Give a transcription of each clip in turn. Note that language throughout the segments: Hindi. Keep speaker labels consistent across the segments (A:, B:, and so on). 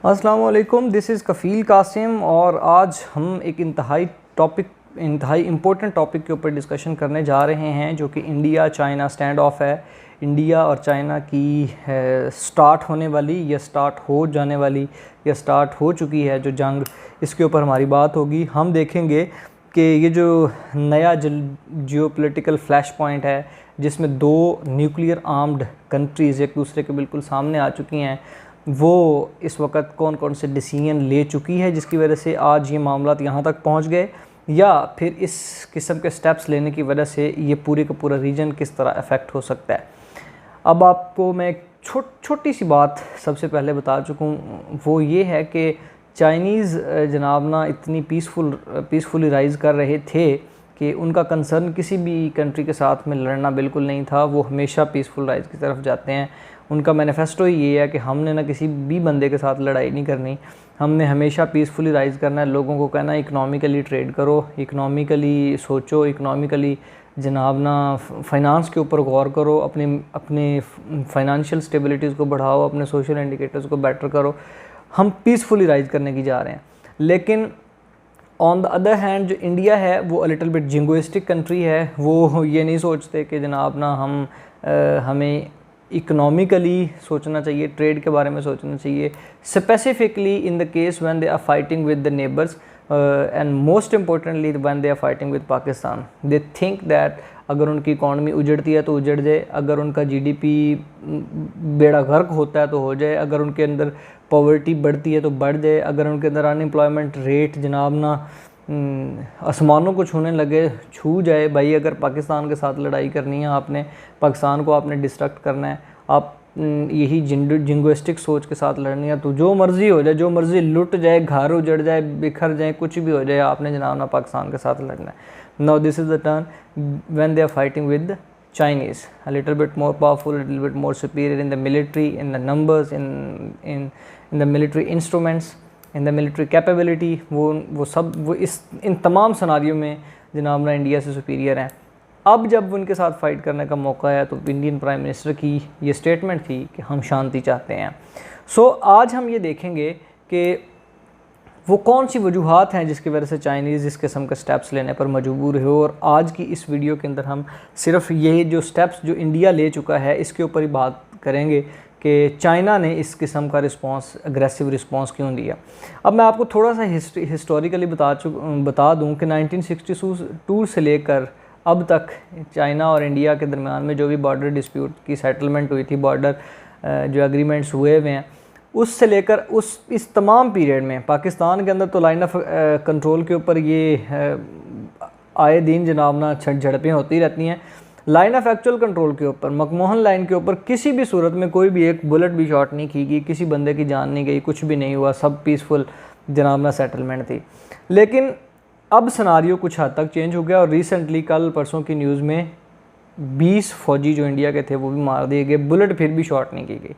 A: अस्सलाम वालेकुम, दिस इज़ कफ़ील कासिम और आज हम एक इंतहाई इम्पोर्टेंट टॉपिक के ऊपर डिस्कशन करने जा रहे हैं जो कि इंडिया चाइना स्टैंड ऑफ है। इंडिया और चाइना की स्टार्ट होने वाली या स्टार्ट हो जाने वाली या स्टार्ट हो चुकी है जो जंग, इसके ऊपर हमारी बात होगी। हम देखेंगे कि ये जो नया जियोपॉलिटिकल फ्लैश पॉइंट है जिसमें दो न्यूक्लियर आर्म्ड कंट्रीज़ एक दूसरे के बिल्कुल सामने आ चुकी हैं, वो इस वक्त कौन कौन से डिसीजन ले चुकी है जिसकी वजह से आज ये मामला यहाँ तक पहुँच गए, या फिर इस किस्म के स्टेप्स लेने की वजह से ये पूरे का पूरा रीजन किस तरह अफेक्ट हो सकता है। अब आपको मैं एक छोटी सी बात सबसे पहले बता चुका हूँ, वो ये है कि चाइनीज़ जनाब ना इतनी पीसफुली राइज़ कर रहे थे कि उनका कंसर्न किसी भी कंट्री के साथ में लड़ना बिल्कुल नहीं था। वो हमेशा पीसफुल राइज़ की तरफ जाते हैं। उनका मैनिफेस्टो ही ये है कि हमने ना किसी भी बंदे के साथ लड़ाई नहीं करनी, हमने हमेशा पीसफुली राइज़ करना है। लोगों को कहना इकनॉमिकली ट्रेड करो, इकनॉमिकली सोचो, इकनॉमिकली जनाब ना फाइनेंस के ऊपर गौर करो, अपने फाइनेंशियल स्टेबिलिटीज़ को बढ़ाओ, अपने सोशल इंडिकेटर्स को बेटर करो। हम पीसफुली राइज़ करने की जा रहे हैं। लेकिन ऑन द अदर हैंड जो इंडिया है वो लिटिल बिट जिंगोइस्टिक कंट्री है। वो ये नहीं सोचते कि जनाब ना हमें इकोनॉमिकली सोचना चाहिए, ट्रेड के बारे में सोचना चाहिए, specifically in the case when they are fighting with the neighbours and most importantly when they are fighting with Pakistan. They think that अगर उनकी इकॉनमी उजड़ती है तो उजड़ जाए, अगर उनका जीडीपी बेड़ा गर्क होता है तो हो जाए, अगर उनके अंदर पॉवर्टी बढ़ती है तो बढ़ जाए, अगर उनके अंदर अनएम्प्लॉयमेंट रेट जनाब ना आसमानों को छूने लगे, छू जाए। भाई अगर पाकिस्तान के साथ लड़ाई करनी है, आपने पाकिस्तान को आपने डिस्ट्रक्ट करना है, आप यही जिंगोइस्टिक सोच के साथ लड़नी है तो जो मर्ज़ी हो जाए, जो मर्ज़ी लुट जाए, घर उजड़ जाए, बिखर जाए, कुछ भी हो जाए, आपने जनाब ना पाकिस्तान के साथ लड़ना है। Now this is the turn when they are fighting with Chinese, a little bit more powerful, a little bit more superior in the military, in the numbers, in the military instruments, in the military capability। वो इन तमाम सिनारियों में जनाब ना इंडिया से सुपीरियर हैं। अब जब उनके साथ फ़ाइट करने का मौका आया तो इंडियन प्राइम मिनिस्टर की ये स्टेटमेंट थी कि हम शांति चाहते हैं। सो आज हम ये देखेंगे कि वो कौन सी वजूहात हैं जिसकी वजह से चाइनीज़ इस किस्म के स्टेप्स लेने पर मजबूर हो। और आज की इस वीडियो के अंदर हम सिर्फ ये जो स्टेप्स जो इंडिया ले चुका है इसके ऊपर ही बात करेंगे कि चाइना ने इस किस्म का रिस्पांस, अग्रेसिव रिस्पांस क्यों दिया। अब मैं आपको थोड़ा सा हिस्टोरिकली बता दूं कि 1962 से लेकर अब तक चाइना और इंडिया के दरमियान में जो भी बॉर्डर डिस्प्यूट की सेटलमेंट हुई थी, बॉर्डर जो एग्रीमेंट्स हुए हुए हैं, उससे लेकर इस तमाम पीरियड में पाकिस्तान के अंदर तो लाइन ऑफ कंट्रोल के ऊपर ये आए दिन जनाब ना झड़पें होती रहती हैं। लाइन ऑफ एक्चुअल कंट्रोल के ऊपर, मकमोहन लाइन के ऊपर किसी भी सूरत में कोई भी एक बुलेट भी शॉट नहीं की गई, किसी बंदे की जान नहीं गई, कुछ भी नहीं हुआ, सब पीसफुल जनाब ना सेटलमेंट थी। लेकिन अब सिनारियो कुछ हद तक चेंज हो गया और रिसेंटली कल परसों की न्यूज़ में 20 फौजी जो इंडिया के थे वो भी मार दिए गए, बुलेट फिर भी शॉट नहीं की गई।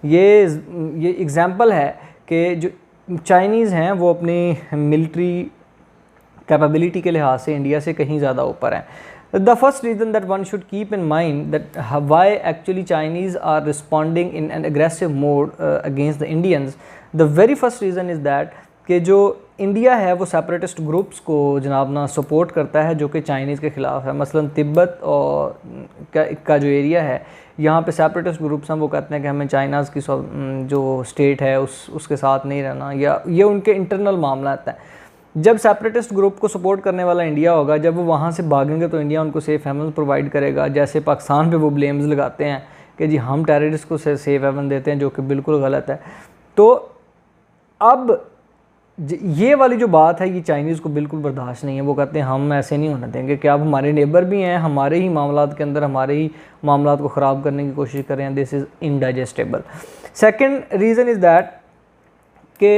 A: ये एग्ज़ाम्पल है कि जो चाइनीज़ हैं वो अपनी मिलिट्री कैपेबिलिटी के लिहाज से इंडिया से कहीं ज़्यादा ऊपर हैं। The first reason that one should keep in mind that why actually Chinese are responding in an aggressive mode against the Indians, the very first reason is that कि जो इंडिया है वो सेपरेटिस्ट ग्रुप्स को जनाब ना सपोर्ट करता है जो कि चाइनीज़ के ख़िलाफ़ है। मसलन तिब्बत और का जो एरिया है, यहाँ पे सेपरेटिस्ट ग्रुप्स हैं, वो कहते हैं कि हमें चाइनाज़ की जो स्टेट है उसके साथ नहीं रहना, या ये उनके इंटरनल मामला आता है। जब सेपरेटिस्ट ग्रुप को सपोर्ट करने वाला इंडिया होगा, जब वो वहाँ से भागेंगे तो इंडिया उनको सेफ़ हेवन प्रोवाइड करेगा। जैसे पाकिस्तान पे वो ब्लेम्स लगाते हैं कि जी हम टेररिस्ट को सेफ़ हेवन देते हैं, जो कि बिल्कुल गलत है। तो अब ये वाली जो बात है ये चाइनीज़ को बिल्कुल बर्दाश्त नहीं है। वो कहते हैं हम ऐसे नहीं होने देंगे कि आप हमारे नेबर भी हैं, हमारे ही मामलात के अंदर हमारे ही मामलात को ख़राब करने की कोशिश कर रहे हैं। This is indigestible. Second reason is that कि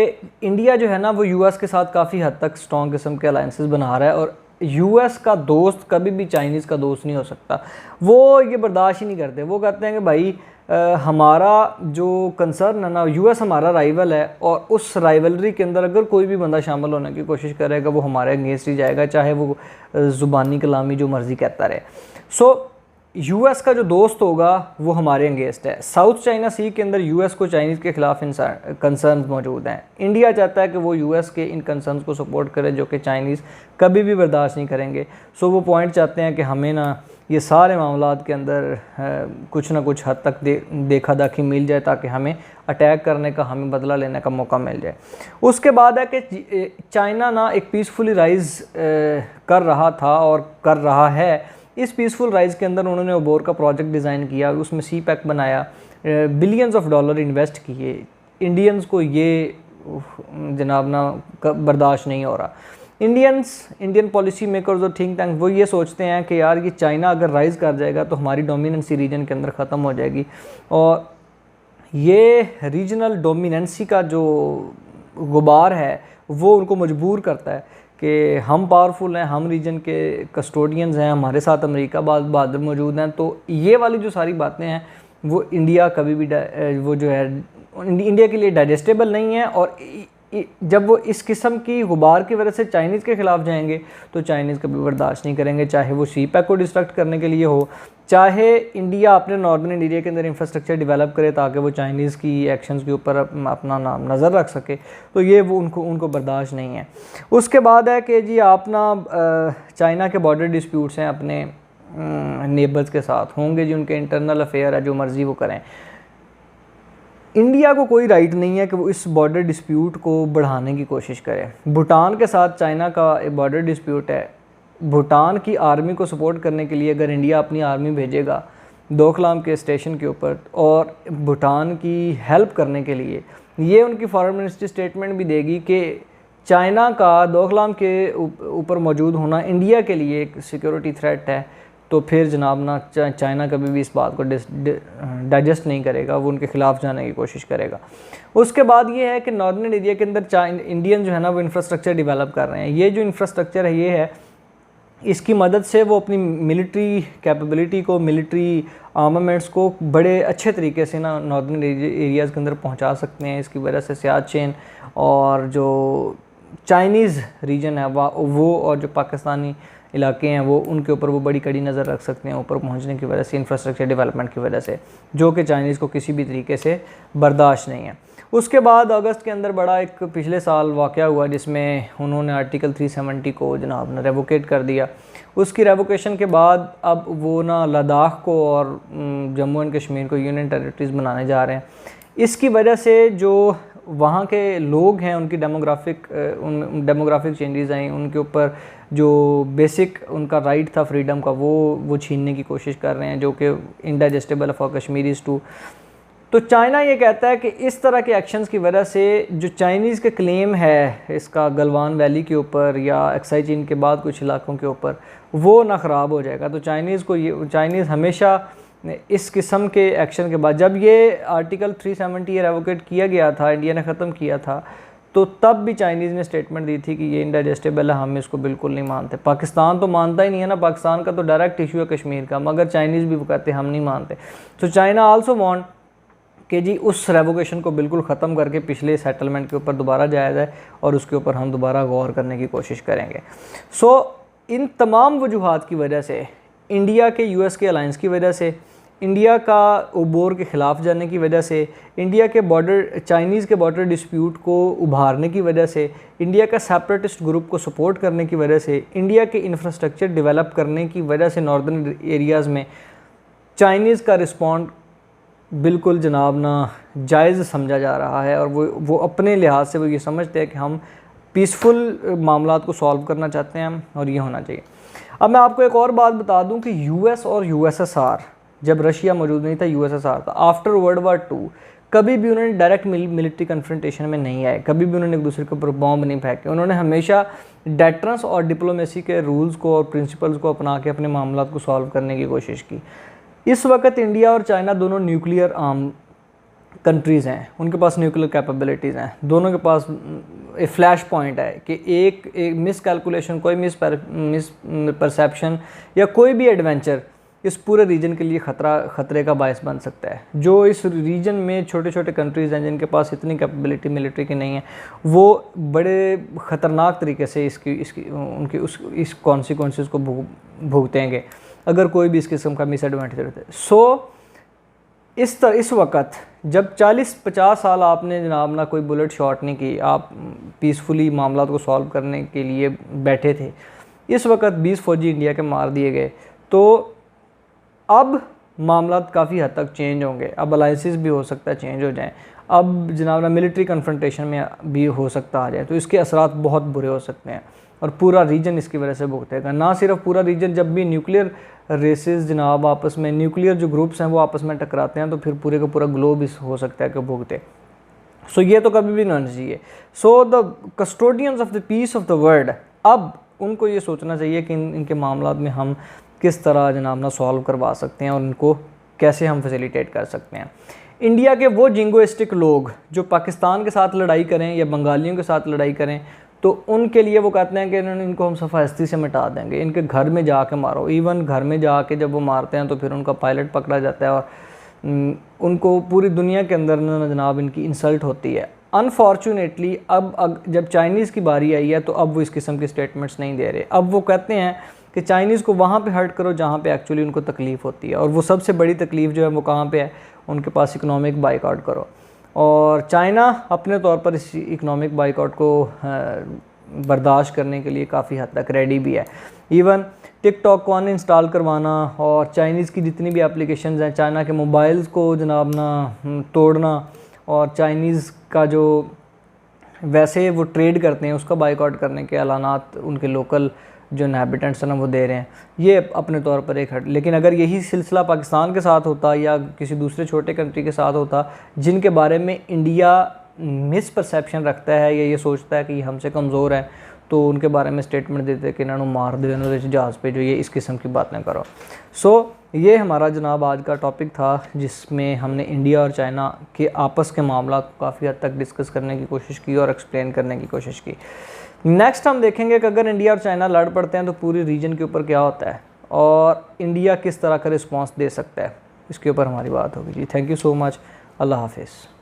A: इंडिया जो है ना वो यूएस के साथ काफ़ी हद तक स्ट्रॉन्ग किस्म के अलाइंसेस बना रहा है और यूएस का दोस्त कभी भी चाइनीज़ का दोस्त नहीं हो सकता। वो ये बर्दाश्त ही नहीं करते। वो कहते हैं कि भाई हमारा जो कंसर्न है ना, यूएस हमारा राइवल है और उस राइवलरी के अंदर अगर कोई भी बंदा शामिल होने की कोशिश करेगा वो हमारे अगेंस्ट ही जाएगा, चाहे वो ज़ुबानी कलामी जो मर्ज़ी कहता रहे। सो यूएस का जो दोस्त होगा वो हमारे अगेंस्ट है। साउथ चाइना सी के अंदर यूएस को चाइनीज़ के खिलाफ कंसर्न मौजूद हैं। इंडिया चाहता है कि वो यूएस के इन कंसर्न्स को सपोर्ट करे जो कि चाइनीज़ कभी भी बर्दाश्त नहीं करेंगे। सो वो पॉइंट चाहते हैं कि हमें ना ये सारे मामलात के अंदर कुछ ना कुछ हद तक देखा दाखी मिल जाए ताकि हमें अटैक करने का, हमें बदला लेने का मौका मिल जाए। उसके बाद है कि चाइना ना एक पीसफुली राइज़ कर रहा था और कर रहा है। इस पीसफुल राइज़ के अंदर उन्होंने ओबोर का प्रोजेक्ट डिज़ाइन किया, उसमें सी पैक बनाया, बिलियंस ऑफ डॉलर इन्वेस्ट किए। इंडियंस को ये जनाब ना बर्दाश्त नहीं हो रहा। इंडियन पॉलिसी मेकर्स और थिंक टैंक वो ये सोचते हैं कि यार ये चाइना अगर राइज़ कर जाएगा तो हमारी डोमिनेंसी रीजन के अंदर ख़त्म हो जाएगी, और ये रीजनल डोमिनेंसी का जो गुबार है वो उनको मजबूर करता है कि हम पावरफुल हैं, हम रीजन के कस्टोडियंस हैं, हमारे साथ अमेरिका बहादुर मौजूद हैं। तो ये वाली जो सारी बातें हैं वो इंडिया कभी भी वो जो है इंडिया के लिए डाइजेस्टेबल नहीं है। और जब वो इस किस्म की गुबार की वजह से चाइनीज़ के ख़िलाफ़ जाएंगे तो चाइनीज़ कभी बर्दाश्त नहीं करेंगे, चाहे वो सी पैक को डिस्ट्रक्ट करने के लिए हो, चाहे इंडिया अपने नॉर्दर्न इंडिया के अंदर इंफ्रास्ट्रक्चर डेवलप करे ताकि वो चाइनीज़ की एक्शंस के ऊपर अपना नाम नज़र रख सके, तो ये वो उनको बर्दाश्त नहीं है। उसके बाद है कि जी आप ना चाइना के बॉर्डर डिस्प्यूट्स हैं अपने नेबर्स के साथ होंगे जी, उनके इंटरनल अफेयर है, जो मर्ज़ी वो करें। इंडिया को कोई राइट नहीं है कि वो इस बॉर्डर डिस्प्यूट को बढ़ाने की कोशिश करे। भूटान के साथ चाइना का एक बॉर्डर डिस्प्यूट है। भूटान की आर्मी को सपोर्ट करने के लिए अगर इंडिया अपनी आर्मी भेजेगा दोकलाम के स्टेशन के ऊपर और भूटान की हेल्प करने के लिए, ये उनकी फॉरेन मिनिस्ट्री स्टेटमेंट भी देगी कि चाइना का दोकलाम के ऊपर मौजूद होना इंडिया के लिए एक सिक्योरिटी थ्रेट है, तो फिर जनाब ना चाइना कभी भी इस बात को डाइजेस्ट नहीं करेगा, वो उनके ख़िलाफ़ जाने की कोशिश करेगा। उसके बाद ये है कि नॉर्दर्न एरिया के अंदर इंडियन जो है ना वो इंफ्रास्ट्रक्चर डेवलप कर रहे हैं। ये जो इंफ्रास्ट्रक्चर है ये है, इसकी मदद से वो अपनी मिलिट्री कैपेबिलिटी को, मिलिट्री आर्मामेंट्स को बड़े अच्छे तरीके से ना नॉर्दर्न एरियाज़ के अंदर पहुंचा सकते हैं। इसकी वजह से सियाचिन और जो चाइनीज़ रीजन है वो और जो पाकिस्तानी इलाके हैं वो उनके ऊपर वो बड़ी कड़ी नज़र रख सकते हैं ऊपर पहुंचने की वजह से, इंफ्रास्ट्रक्चर डेवलपमेंट की वजह से, जो कि चाइनीज़ को किसी भी तरीके से बर्दाश्त नहीं है। उसके बाद अगस्त के अंदर बड़ा एक पिछले साल वाक़या हुआ जिसमें उन्होंने आर्टिकल 370 को जनाब ने रेवोकेट कर दिया। उसकी रेवोकेशन के बाद अब वो ना लद्दाख को और जम्मू एंड कश्मीर को यूनियन टेरिटरीज़ बनाने जा रहे हैं। इसकी वजह से जो वहाँ के लोग हैं उनकी डेमोग्राफिक चेंजेस आई, उनके ऊपर जो बेसिक उनका राइट था फ्रीडम का वो छीनने की कोशिश कर रहे हैं, जो कि इनडाइजेस्टेबल फॉर कश्मीरीज़ टू। तो चाइना ये कहता है कि इस तरह के एक्शंस की वजह से जो चाइनीज़ के क्लेम है इसका गलवान वैली के ऊपर या एक्साई चीन के बाद कुछ इलाकों के ऊपर वो ना ख़राब हो जाएगा। तो चाइनीज़ हमेशा इस किस्म के एक्शन के बाद, जब ये आर्टिकल 370 रेवोकेट किया गया था, इंडिया ने ख़त्म किया था, तो तब भी चाइनीज़ ने स्टेटमेंट दी थी कि ये इनडाइजेस्टेबल है, हम इसको बिल्कुल नहीं मानते। पाकिस्तान तो मानता ही नहीं है ना, पाकिस्तान का तो डायरेक्ट इशू है कश्मीर का, मगर चाइनीज़ भी वो कहते हम नहीं मानते। तो चाइना आल्सो वांट कि जी उस रेवोकेशन को बिल्कुल ख़त्म करके पिछले सेटलमेंट के ऊपर दोबारा जाया जाए और उसके ऊपर हम दोबारा गौर करने की कोशिश करेंगे। सो इन तमाम वजूहात की वजह से, इंडिया के यूएस के अलायंस की वजह से, इंडिया का ओबोर के ख़िलाफ़ जाने की वजह से, इंडिया के चाइनीज़ के बॉर्डर डिस्प्यूट को उभारने की वजह से, इंडिया का सेपरेटिस्ट ग्रुप को सपोर्ट करने की वजह से, इंडिया के इंफ्रास्ट्रक्चर डेवलप करने की वजह से नॉर्दर्न एरियाज़ में चाइनीज़ का रिस्पॉन्ड बिल्कुल जनाब ना जायज़ समझा जा रहा है। और वो अपने लिहाज से वो ये समझते हैं कि हम पीसफुल मामलात को सॉल्व करना चाहते हैं और ये होना चाहिए। अब मैं आपको एक और बात बता दूं कि यूएस और यूएसएसआर, जब रशिया मौजूद नहीं था यूएसएसआर था, आफ्टर वर्ल्ड वार 2 कभी भी उन्होंने डायरेक्ट मिलिट्री कन्फ्रंटेशन में नहीं आए, कभी भी उन्होंने एक दूसरे के ऊपर बॉम्ब नहीं फेंके। उन्होंने हमेशा डेटरेंस और डिप्लोमेसी के रूल्स को और प्रिंसिपल्स को अपना के अपने मामलात को सॉल्व करने की कोशिश की। इस वक्त इंडिया और चाइना दोनों न्यूक्लियर आर्म कंट्रीज़ हैं, उनके पास न्यूक्लियर कैपेबिलिटीज़ हैं, दोनों के पास एक फ्लैश पॉइंट है कि एक मिस कैलकुलेशन, कोई मिस परसेप्शन या कोई भी एडवेंचर इस पूरे रीजन के लिए ख़तरे का बायस बन सकता है। जो इस रीजन में छोटे छोटे कंट्रीज़ हैं जिनके पास इतनी कैपेबिलिटी मिलिट्री की नहीं है, वो बड़े ख़तरनाक तरीके से इस कॉन्सिक्वेंसेस को भुगतेंगे। अगर कोई भी इस किस्म का मिसएडवांटेज होता है। सो इस वक्त जब 40-50 साल आपने जनाब ना कोई बुलेट शॉट नहीं की, आप पीसफुली मामला को सॉल्व करने के लिए बैठे थे, इस वक्त 20 फौजी इंडिया के मार दिए गए, तो अब मामला काफ़ी हद तक चेंज होंगे। अब अलाइंसेस भी हो सकता है चेंज हो जाएं, अब जनाब ना मिलिट्री कन्फ्रंटेशन में भी हो सकता आ जाए, तो इसके असरात बहुत बुरे हो सकते हैं और पूरा रीजन इसकी वजह से भुगतेगा। ना सिर्फ पूरा रीजन, जब भी न्यूक्लियर रेसेस जनाब आपस में, न्यूक्लियर जो ग्रुप्स हैं वो आपस में टकराते हैं, तो फिर पूरे का पूरा ग्लोब इस हो सकता है कि भुगते। सो ये तो कभी भी ना होना चाहिए। So the custodians of the peace of the world, अब उनको ये सोचना चाहिए कि इनके मामला में हम किस तरह जनाब ना सॉल्व करवा सकते हैं और इनको कैसे हम फैसिलिटेट कर सकते हैं। इंडिया के वो जिंगोइस्टिक लोग जो पाकिस्तान के साथ लड़ाई करें या बंगालियों के साथ लड़ाई करें, तो उनके लिए वो कहते हैं कि इनको हम सफ़ाहस्ती से मिटा देंगे, इनके घर में जाके मारो। इवन घर में जाके जब वो मारते हैं तो फिर उनका पायलट पकड़ा जाता है और उनको पूरी दुनिया के अंदर ना जनाब इनकी इंसल्ट होती है। अनफॉर्चुनेटली अब जब चाइनीज़ की बारी आई है तो अब वो इस किस्म के स्टेटमेंट्स नहीं दे रहे। अब वो कहते हैं कि चाइनीज़ को वहाँ पे हर्ट करो जहाँ पे एक्चुअली उनको तकलीफ़ होती है, और वो सबसे बड़ी तकलीफ़ जो है वो कहाँ पे है, उनके पास इकोनॉमिक बाइकआउट करो। और चाइना अपने तौर पर इस इकोनॉमिक बाइकआउट को बर्दाश्त करने के लिए काफ़ी हद तक रेडी भी है। इवन टिकटॉक को अनइंस्टॉल करवाना और चाइनीज़ की जितनी भी एप्लीकेशंस हैं, चाइना के मोबाइल्स को जनाब ना तोड़ना, और चाइनीज़ का जो वैसे वो ट्रेड करते हैं उसका बाइकआउट करने के ऐलानात उनके लोकल जो इनहैबिटेंट्स हैं ना वो दे रहे हैं। ये अपने तौर पर एक हट, लेकिन अगर यही सिलसिला पाकिस्तान के साथ होता या किसी दूसरे छोटे कंट्री के साथ होता जिनके बारे में इंडिया मिसपरसेप्शन रखता है या ये सोचता है कि हमसे कमज़ोर है, तो उनके बारे में स्टेटमेंट देते कि इन्होंने मार दो जहाज़ पे, जो ये इस किस्म की बात ना करो। सो ये हमारा जनाब आज का टॉपिक था, जिसमें हमने इंडिया और चाइना के आपस के मामला को काफ़ी हद तक डिस्कस करने की कोशिश की और एक्सप्लेन करने की कोशिश की। नेक्स्ट हम देखेंगे कि अगर इंडिया और चाइना लड़ पड़ते हैं तो पूरी रीजन के ऊपर क्या होता है और इंडिया किस तरह का रिस्पॉन्स दे सकता है, इसके ऊपर हमारी बात होगी जी। Thank you so much. अल्लाह हाफिज़।